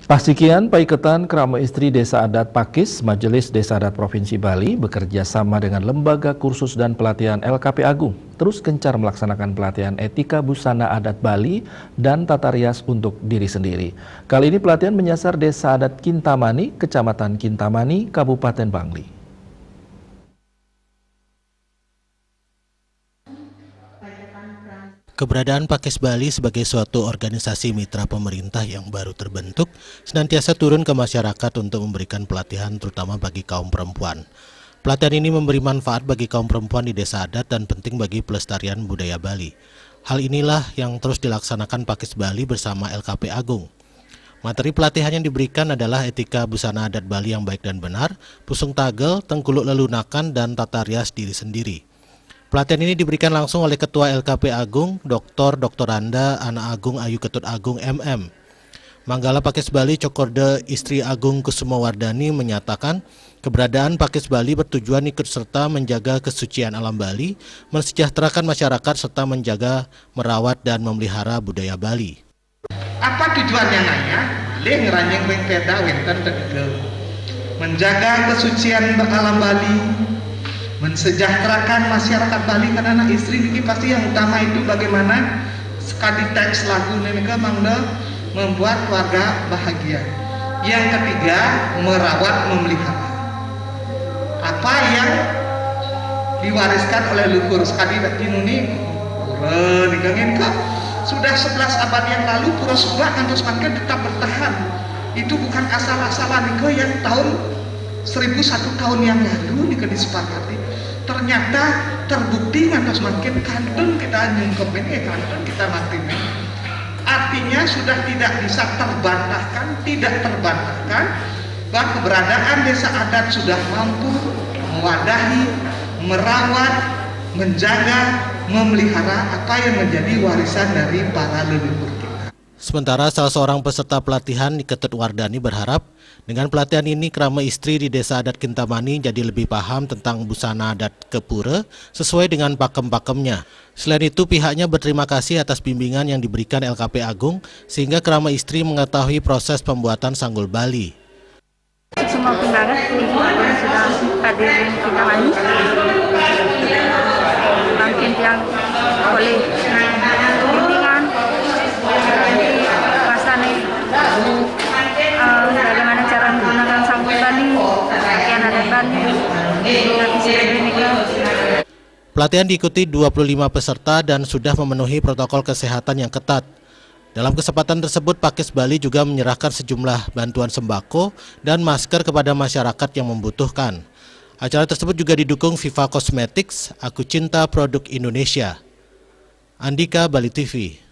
Pasikian Paiketan Krama Istri Desa Adat Pakis, Majelis Desa Adat Provinsi Bali bekerja sama dengan Lembaga Kursus dan Pelatihan LKP Agung terus gencar melaksanakan pelatihan etika busana adat Bali dan tata rias untuk diri sendiri. Kali ini pelatihan menyasar Desa Adat Kintamani, Kecamatan Kintamani, Kabupaten Bangli. Keberadaan Pakis Bali sebagai suatu organisasi mitra pemerintah yang baru terbentuk senantiasa turun ke masyarakat untuk memberikan pelatihan terutama bagi kaum perempuan. Pelatihan ini memberi manfaat bagi kaum perempuan di desa adat dan penting bagi pelestarian budaya Bali. Hal inilah yang terus dilaksanakan Pakis Bali bersama LKP Agung. Materi pelatihan yang diberikan adalah etika busana adat Bali yang baik dan benar, pusung tagel, tengkuluk lelunakan, dan tata rias diri sendiri. Pelatihan ini diberikan langsung oleh Ketua LKP Agung, Dr. Randa Anak Agung Ayu Ketut Agung MM. Manggala Pakis Bali Cokorde Istri Agung Kusumawardani menyatakan keberadaan Pakis Bali bertujuan ikut serta menjaga kesucian alam Bali, mensejahterakan masyarakat serta menjaga, merawat dan memelihara budaya Bali. Apa tujuannya nanya? Le ngeranyeng reng peda wenten tegel. Menjaga kesucian alam Bali, mensejahterakan masyarakat Bali karena anak istri ini pasti yang utama itu bagaimana sekali teks lagu neneka mangda membuat keluarga bahagia. Yang ketiga, merawat memelihara apa yang diwariskan oleh leluhur sekali ini digangin ke sudah 11 abad yang lalu pura subak antus makin tetap bertahan. Itu bukan asal-asalan ke yang tahun 1001 tahun yang lalu disepakati. Ternyata terbukti ngantos makin kantun kita nyungkemin kantun kita mati. Artinya sudah tidak bisa tidak terbantahkan bahwa keberadaan desa adat sudah mampu mewadahi, merawat, menjaga, memelihara apa yang menjadi warisan dari para leluhur kita. Sementara salah seorang peserta pelatihan Ketut Wardani berharap dengan pelatihan ini krama istri di Desa Adat Kintamani jadi lebih paham tentang busana adat Kepura sesuai dengan pakem-pakemnya. Selain itu pihaknya berterima kasih atas bimbingan yang diberikan LKP Agung sehingga krama istri mengetahui proses pembuatan sanggul Bali. Semua undangan yang sudah hadir di Kintamani, mungkin yang boleh bimbingan bagaimana cara menggunakan sanggul Bali, pakaian adat Bali, Pelatihan diikuti 25 peserta dan sudah memenuhi protokol kesehatan yang ketat. Dalam kesempatan tersebut, Pakis Bali juga menyerahkan sejumlah bantuan sembako dan masker kepada masyarakat yang membutuhkan. Acara tersebut juga didukung Viva Cosmetics, Aku Cinta Produk Indonesia. Andika, Bali TV.